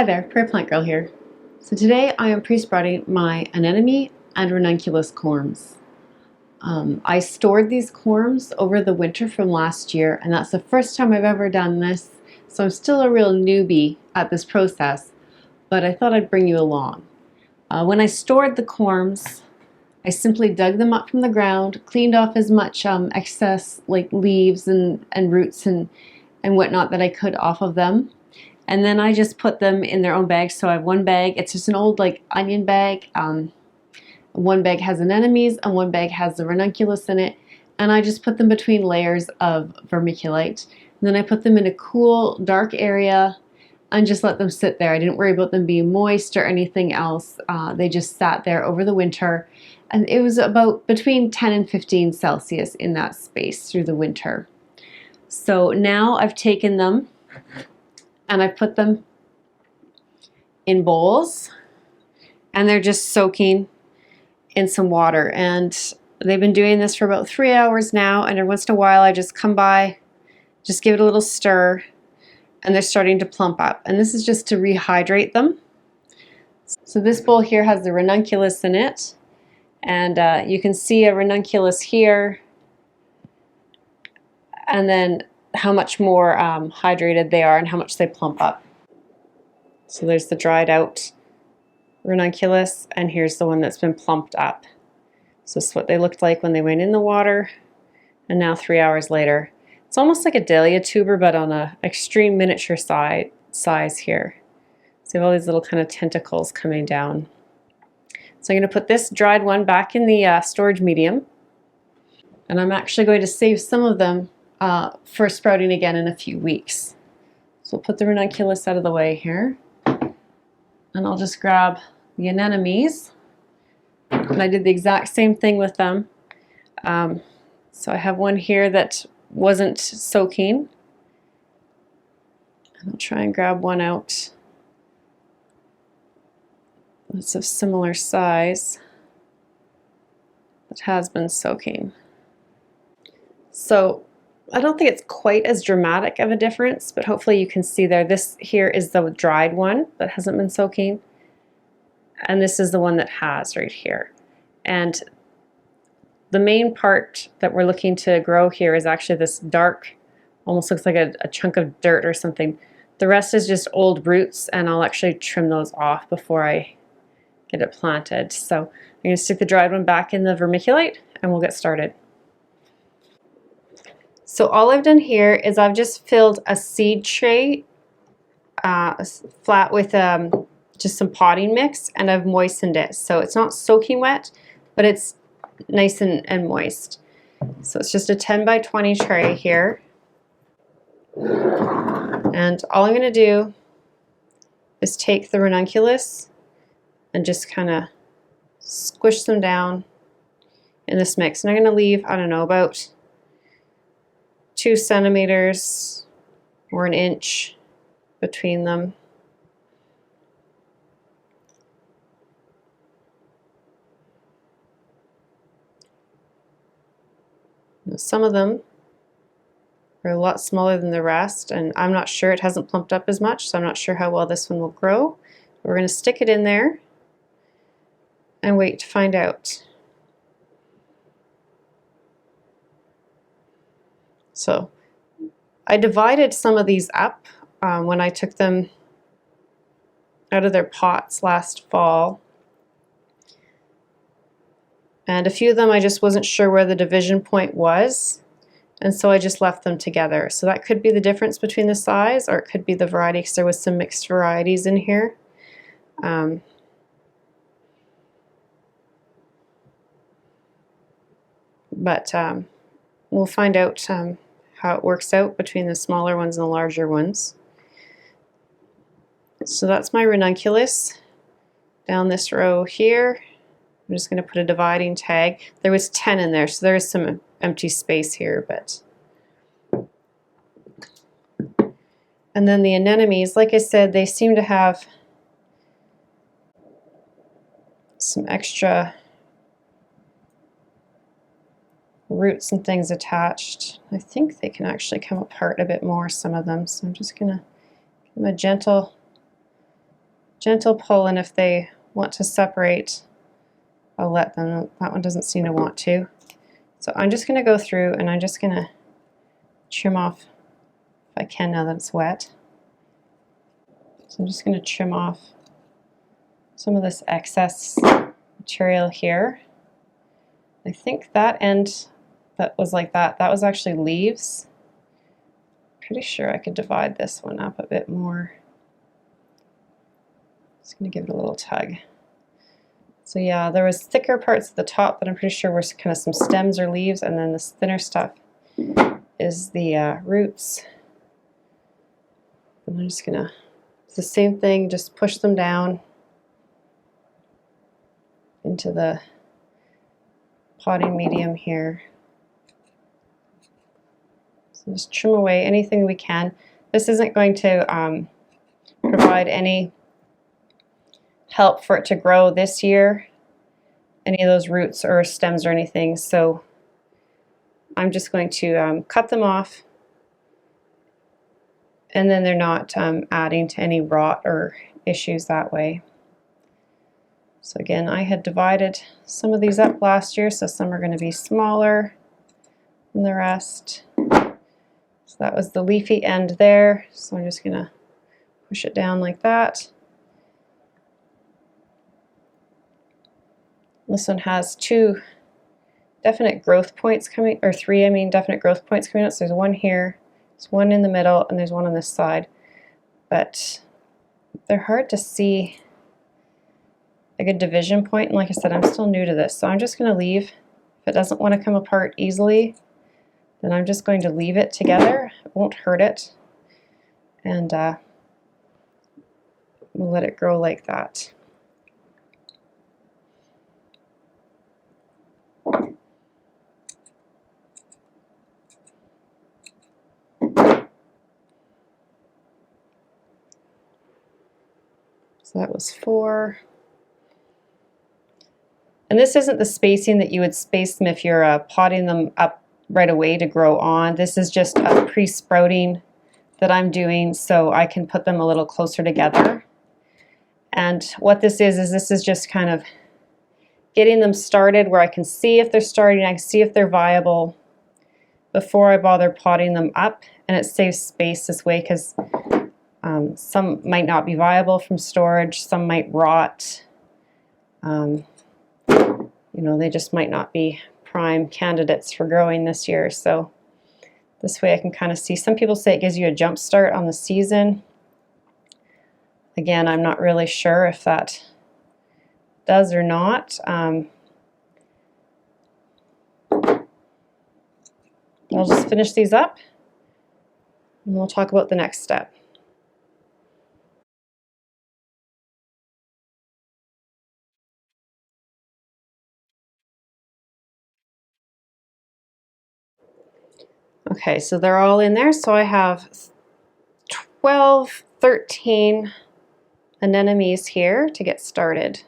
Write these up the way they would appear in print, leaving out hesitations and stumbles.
Hi there, Prayer Plant Girl here. So today I am pre-sprouting my Anemone and Ranunculus corms. I stored these corms over the winter from last year, and that's the first time I've ever done this, so I'm still a real newbie at this process, but I thought I'd bring you along. When I stored the corms, I simply dug them up from the ground, cleaned off as much excess like leaves and roots and whatnot that I could off of them. And then I just put them in their own bags. So I have one bag, it's just an old like onion bag. One bag has anemones and one bag has the ranunculus in it. And I just put them between layers of vermiculite. And then I put them in a cool, dark area and just let them sit there. I didn't worry about them being moist or anything else. They just sat there over the winter. And it was about between 10 and 15 Celsius in that space through the winter. So now I've taken them and I've put them in bowls and they're just soaking in some water. And they've been doing this for about 3 hours now, and every once in a while I just come by, just give it a little stir, and they're starting to plump up. And this is just to rehydrate them. So this bowl here has the ranunculus in it, and you can see a ranunculus here, and then how much more hydrated they are and how much they plump up. So there's the dried out ranunculus, and here's the one that's been plumped up. So this is what they looked like when they went in the water, and now 3 hours later. It's almost like a dahlia tuber, but on an extreme miniature size here. So you have all these little kind of tentacles coming down. So I'm going to put this dried one back in the storage medium, and I'm actually going to save some of them for sprouting again in a few weeks. So we'll put the ranunculus out of the way here, and I'll just grab the anemones, and I did the exact same thing with them. So I have one here that wasn't soaking, and I'll try and grab one out that's of similar size that has been soaking. So I don't think it's quite as dramatic of a difference, but hopefully you can see there. This here is the dried one that hasn't been soaking, and this is the one that has right here. And the main part that we're looking to grow here is actually this dark, almost looks like a chunk of dirt or something. The rest is just old roots, and I'll actually trim those off before I get it planted. So I'm going to stick the dried one back in the vermiculite, and we'll get started. So all I've done here is I've just filled a seed tray flat with just some potting mix, and I've moistened it. So it's not soaking wet, but it's nice and moist. So it's just a 10 by 20 tray here. And all I'm going to do is take the ranunculus and just kind of squish them down in this mix. And I'm going to leave, I don't know, about 2 centimeters or an inch between them. Now, some of them are a lot smaller than the rest, and I'm not sure, it hasn't plumped up as much, so I'm not sure how well this one will grow. We're going to stick it in there and wait to find out. So I divided some of these up when I took them out of their pots last fall. And a few of them I just wasn't sure where the division point was, and so I just left them together. So that could be the difference between the size, or it could be the variety, because there was some mixed varieties in here. But we'll find out how it works out between the smaller ones and the larger ones. So that's my ranunculus down this row here. I'm just going to put a dividing tag. There was 10 in there, so there is some empty space here. And then the anemones, like I said, they seem to have some extra roots and things attached. I think they can actually come apart a bit more, some of them. So I'm just going to give them a gentle gentle pull, and if they want to separate, I'll let them. That one doesn't seem to want to. So I'm just going to go through and I'm just going to trim off, if I can now that it's wet. So I'm just going to trim off some of this excess material here. I think that end that was like that was actually leaves. Pretty sure I could divide this one up a bit more. Just going to give it a little tug. So yeah, there was thicker parts at the top that I'm pretty sure were kind of some stems or leaves, and then this thinner stuff is the roots. And I'm just going to, it's the same thing, just push them down into the potting medium here. So just trim away anything we can. This isn't going to provide any help for it to grow this year, any of those roots or stems or anything, so I'm just going to cut them off, and then they're not adding to any rot or issues that way. So again, I had divided some of these up last year, so some are going to be smaller than the rest. So that was the leafy end there, so I'm just going to push it down like that. This one has two definite growth points coming, or three, I mean, definite growth points coming out. So there's one here, there's one in the middle, and there's one on this side. But they're hard to see a good division point. And like I said, I'm still new to this, so I'm just going to leave. If it doesn't want to come apart easily, then I'm just going to leave it together. It won't hurt it. And we'll let it grow like that. So that was 4. And this isn't the spacing that you would space them if you're potting them up right away to grow on. This is just a pre-sprouting that I'm doing so I can put them a little closer together. And what this is this is just kind of getting them started where I can see if they're starting, I can see if they're viable before I bother potting them up, and it saves space this way because some might not be viable from storage, some might rot. You know, they just might not be prime candidates for growing this year. So this way I can kind of see. Some people say it gives you a jump start on the season. Again, I'm not really sure if that does or not. I'll just finish these up and we'll talk about the next step. Okay, so they're all in there. So I have 12, 13 anemones here to get started.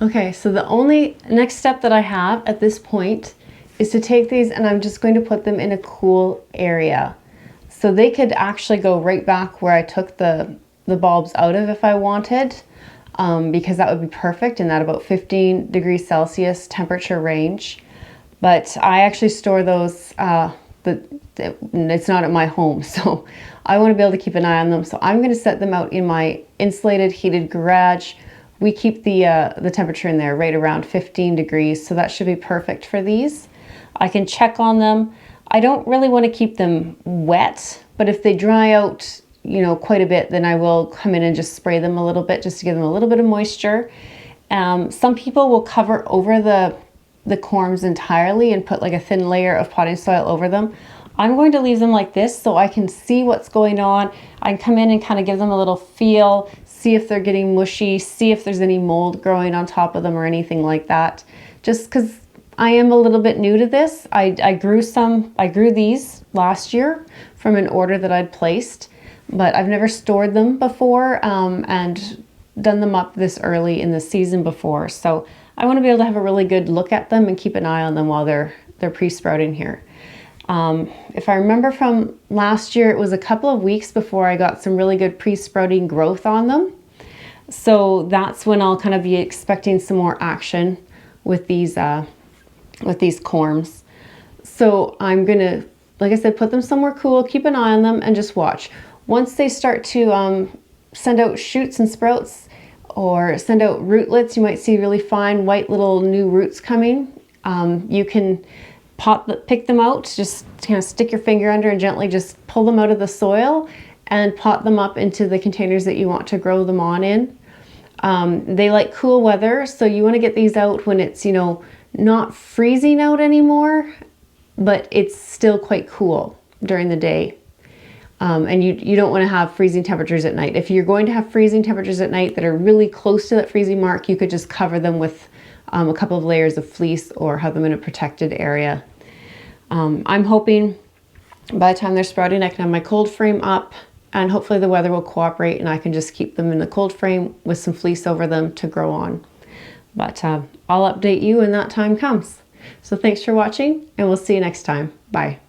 Okay, so the only next step that I have at this point is to take these and I'm just going to put them in a cool area. So they could actually go right back where I took the bulbs out of if I wanted, because that would be perfect in that about 15 degrees Celsius temperature range. But I actually store those, it's not at my home, so I want to be able to keep an eye on them. So I'm going to set them out in my insulated heated garage. We keep the temperature in there right around 15 degrees, so that should be perfect for these. I can check on them. I don't really want to keep them wet, but if they dry out, you know, quite a bit, then I will come in and just spray them a little bit just to give them a little bit of moisture. Some people will cover over the corms entirely and put like a thin layer of potting soil over them. I'm going to leave them like this so I can see what's going on. I can come in and kind of give them a little feel, see if they're getting mushy, see if there's any mold growing on top of them or anything like that. Just because I am a little bit new to this. I grew these last year from an order that I'd placed, but I've never stored them before and done them up this early in the season before. So I want to be able to have a really good look at them and keep an eye on them while they're pre-sprouting here. If I remember from last year, it was a couple of weeks before I got some really good pre-sprouting growth on them. So that's when I'll kind of be expecting some more action with these corms. So I'm gonna, like I said, put them somewhere cool, keep an eye on them, and just watch. Once they start to send out shoots and sprouts or send out rootlets, you might see really fine white little new roots coming. You can pick them out, just kind of stick your finger under and gently just pull them out of the soil and pot them up into the containers that you want to grow them on in. They like cool weather, so you want to get these out when it's, you know, not freezing out anymore, but it's still quite cool during the day. And you don't want to have freezing temperatures at night. If you're going to have freezing temperatures at night that are really close to that freezing mark, you could just cover them with a couple of layers of fleece or have them in a protected area. I'm hoping by the time they're sprouting, I can have my cold frame up, and hopefully the weather will cooperate and I can just keep them in the cold frame with some fleece over them to grow on. But I'll update you when that time comes. So thanks for watching, and we'll see you next time. Bye.